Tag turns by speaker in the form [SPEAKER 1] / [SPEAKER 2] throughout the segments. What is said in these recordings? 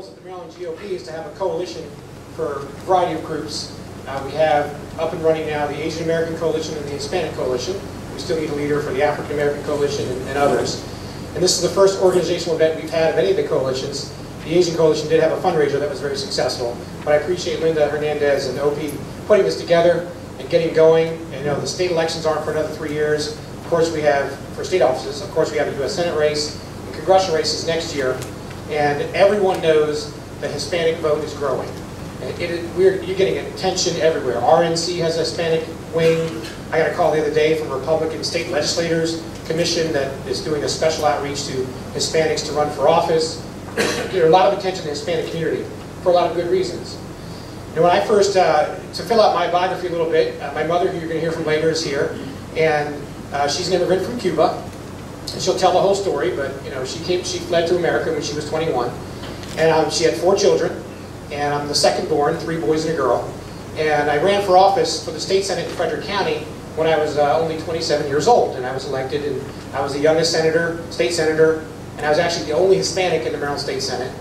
[SPEAKER 1] goals of the Maryland GOP is to have a coalition for a variety of groups. We have up and running now the Asian American Coalition and the Hispanic Coalition. We still need a leader for the African American Coalition and others. And this is the first organizational event we've had of any of the coalitions. The Asian Coalition did have a fundraiser that was very successful, but I appreciate Linda Hernandez and OP putting this together and getting going. And you know, the state elections aren't for another 3 years. Of course we have, for state offices, of course we have a U.S. Senate race and congressional races next year. And everyone knows the Hispanic vote is growing. And you're getting attention everywhere. RNC has a Hispanic wing. I got a call the other day from Republican state legislators commission that is doing a special outreach to Hispanics to run for office. There's a lot of attention to the Hispanic community for a lot of good reasons. And when I first, to fill out my biography a little bit, my mother, who you're going to hear from later, is here, and she's an immigrant from Cuba, and she'll tell the whole story. But you know, she fled to America when she was 21, and she had 4 children, and I'm the second born, 3 boys and a girl, and I ran for office for the state senate in Frederick County when I was only 27 years old, and I was elected, and I was the youngest senator, state senator, and I was actually the only Hispanic in the Maryland State Senate.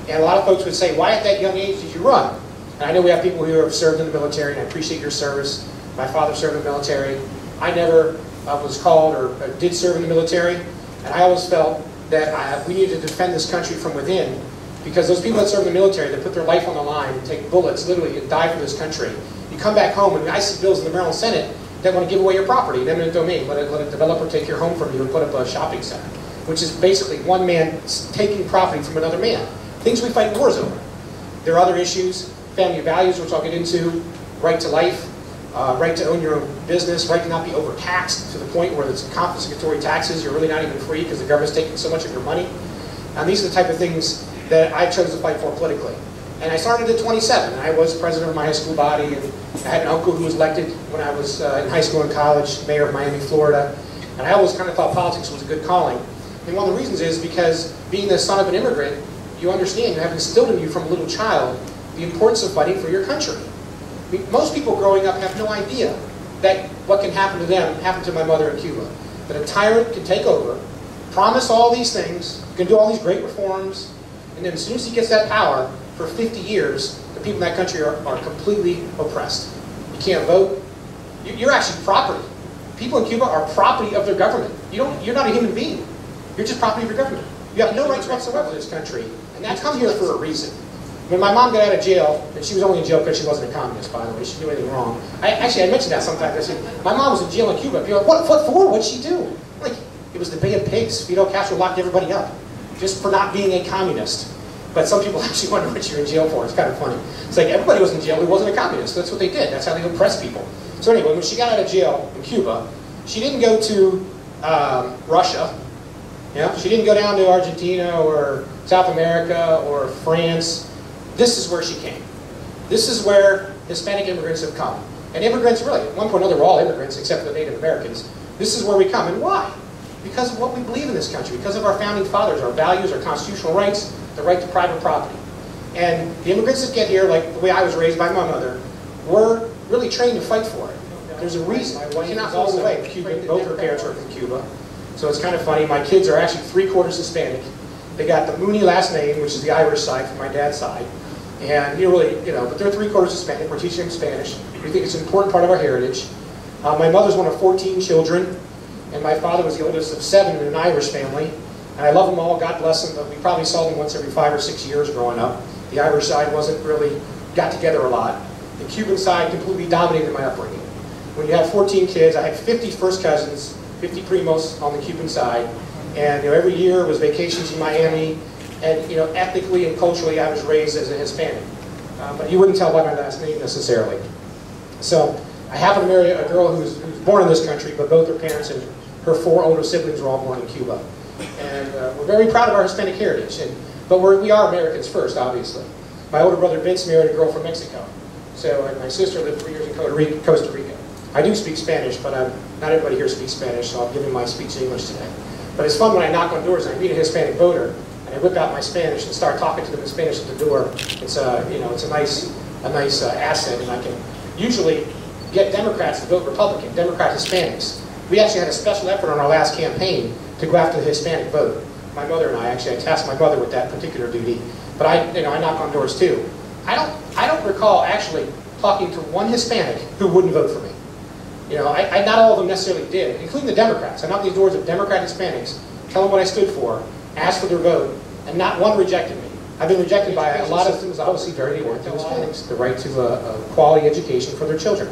[SPEAKER 1] And a lot of folks would say, why at that young age did you run? And I know we have people who have served in the military, and I appreciate your service. My father served in the military. I never was called or did serve in the military, and I always felt that we needed to defend this country from within, because those people that serve in the military, that put their life on the line, and take bullets literally and die for this country, you come back home and I see bills in the Maryland Senate that want to give away your property, an eminent domain, let a developer take your home from you and put up a shopping center, which is basically one man taking property from another man. Things we fight wars over. There are other issues, family values, which I'll get into, right to life, right to own your own business, right to not be overtaxed to the point where it's confiscatory taxes, you're really not even free because the government's taking so much of your money. And these are the type of things that I chose to fight for politically. And I started at 27, and I was president of my high school body, and I had an uncle who was elected when I was in high school and college, mayor of Miami, Florida. And I always kind of thought politics was a good calling. And one of the reasons is because being the son of an immigrant, you understand, you have instilled in you from a little child the importance of fighting for your country. I mean, most people growing up have no idea that what can happen to them happened to my mother in Cuba. That a tyrant can take over, promise all these things, can do all these great reforms, and then as soon as he gets that power, for 50 years, the people in that country are completely oppressed. You can't vote. You're actually property. People in Cuba are property of their government. You're not a human being. You're just property of your government. You have no rights whatsoever in this country. And that's come here for a reason. When my mom got out of jail, and she was only in jail because she wasn't a communist, by the way, she didn't do anything wrong. I mentioned that sometimes. I said, my mom was in jail in Cuba. People are like, what for? What'd she do? Like, it was the Bay of Pigs. Fidel Castro locked everybody up just for not being a communist. But some people actually wonder what you're in jail for. It's kind of funny. It's like everybody was in jail who wasn't a communist. That's what they did. That's how they oppressed people. So anyway, when she got out of jail in Cuba, she didn't go to Russia. You know, she didn't go down to Argentina or South America or France. This is where she came. This is where Hispanic immigrants have come. And immigrants, really, at one point or another, we're all immigrants except for the Native Americans. This is where we come. And why? Because of what we believe in this country, because of our founding fathers, our values, our constitutional rights, the right to private property. And the immigrants that get here, like the way I was raised by my mother, were really trained to fight for it. There's a reason. My wife is all the way Cuban. Both her parents are from Cuba. So it's kind of funny. My kids are actually 3/4 Hispanic. They got the Mooney last name, which is the Irish side from my dad's side. And but they're 3/4 Hispanic. We're teaching them Spanish. We think it's an important part of our heritage. My mother's one of 14 children, and my father was the oldest of 7 in an Irish family. And I love them all, God bless them, but we probably saw them once every 5 or 6 years growing up. The Irish side wasn't really, got together a lot. The Cuban side completely dominated my upbringing. When you have 14 kids, I had 50 first cousins, 50 primos on the Cuban side, and every year was vacations in Miami, and ethnically and culturally I was raised as a Hispanic. But you wouldn't tell by my last name necessarily. So I happen to marry a girl who's born in this country, but both her parents and her 4 older siblings were all born in Cuba. And we're very proud of our Hispanic heritage, but we are Americans first, obviously. My older brother Vince married a girl from Mexico, and my sister lived 3 years in Costa Rica. I do speak Spanish, but not everybody here speaks Spanish, so I'll give you my speech in English today. But it's fun when I knock on doors and I meet a Hispanic voter, and I whip out my Spanish and start talking to them in Spanish at the door. It's a nice asset, and I can usually get Democrats to vote Republican, Democrat Hispanics. We actually had a special effort on our last campaign to go after the Hispanic vote. My mother and I tasked my mother with that particular duty. but I knock on doors too. I don't recall actually talking to one Hispanic who wouldn't vote for me. Not all of them necessarily did, including the Democrats. I knocked these doors of Democrat Hispanics, tell them what I stood for, asked for their vote, and not one rejected me. I've been rejected by a lot of things, obviously very important to Hispanics, the right to a quality education for their children.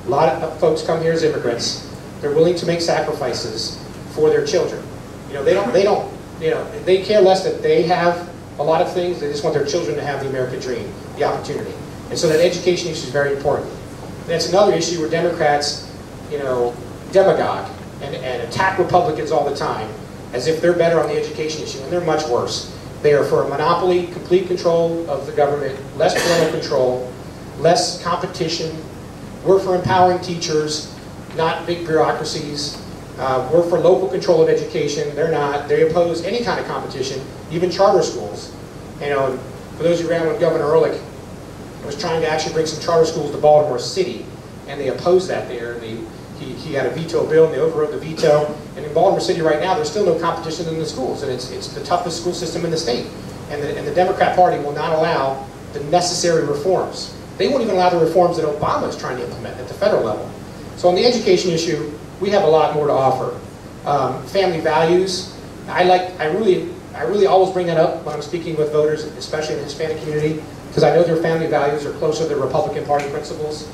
[SPEAKER 1] A lot of folks come here as immigrants. They're willing to make sacrifices for their children. They care less that they have a lot of things. They just want their children to have the American dream, the opportunity. And so that education issue is very important. That's another issue where Democrats, demagogue and attack Republicans all the time as if they're better on the education issue, and they're much worse. They are for a monopoly, complete control of the government, less parental control, less competition. We're for empowering teachers, not big bureaucracies. We're for local control of education. They're not. They oppose any kind of competition, even charter schools. For those who ran with Governor Ehrlich, was trying to actually bring some charter schools to Baltimore City, and they opposed that there. He had a veto bill, and they overrode the veto. And in Baltimore City right now, there's still no competition in the schools, and it's the toughest school system in the state. And the Democrat Party will not allow the necessary reforms. They won't even allow the reforms that Obama is trying to implement at the federal level. So on the education issue, we have a lot more to offer. Family values, I really always bring that up when I'm speaking with voters, especially in the Hispanic community, because I know their family values are closer to the Republican Party principles.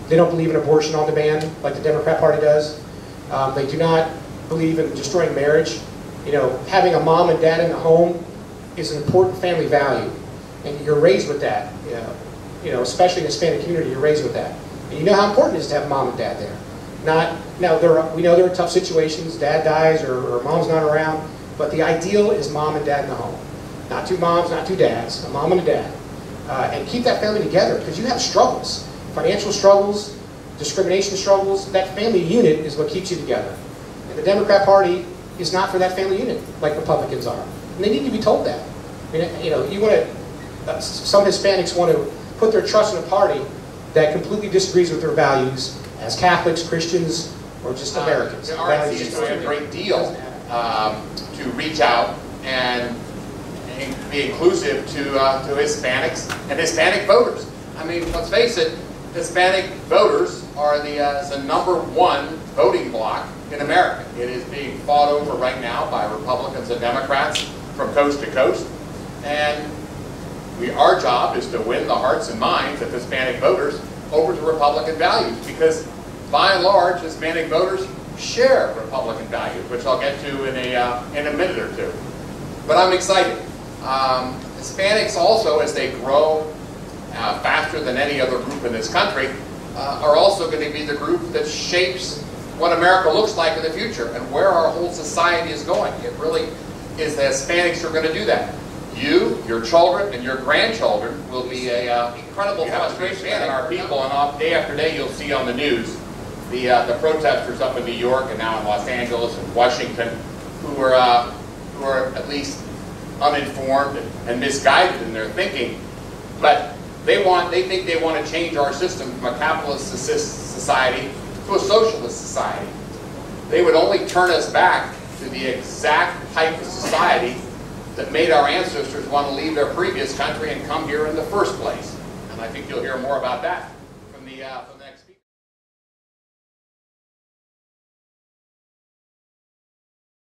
[SPEAKER 1] They don't believe in abortion on demand like the Democrat Party does. They do not believe in destroying marriage. Having a mom and dad in the home is an important family value, and you're raised with that. Especially in the Hispanic community, you're raised with that. And you know how important it is to have mom and dad there. We know there are tough situations, dad dies or mom's not around, but the ideal is mom and dad in the home. Not two moms, not two dads, a mom and a dad. And keep that family together, because you have struggles, financial struggles, discrimination struggles. That family unit is what keeps you together. And the Democrat Party is not for that family unit like Republicans are. And they need to be told that. Some Hispanics want to put their trust in a party that completely disagrees with their values as Catholics, Christians, or just Americans.
[SPEAKER 2] The RNC is doing a great deal to reach out and be inclusive to Hispanics and Hispanic voters. I mean, let's face it, Hispanic voters are the #1 voting bloc in America. It is being fought over right now by Republicans and Democrats from coast to coast. And our job is to win the hearts and minds of Hispanic voters over to Republican values, because by and large, Hispanic voters share Republican values, which I'll get to in a minute or two. But I'm excited. Hispanics also, as they grow faster than any other group in this country, are also going to be the group that shapes what America looks like in the future and where our whole society is going. It really is the Hispanics who are going to do that. You, your children, and your grandchildren will be an incredible demonstration in our people, and day after day you'll see on the news the protesters up in New York and now in Los Angeles and Washington who are at least uninformed and misguided in their thinking, but they think they want to change our system from a capitalist society to a socialist society. They would only turn us back to the exact type of society that made our ancestors want to leave their previous country and come here in the first place. And I think you'll hear more about that.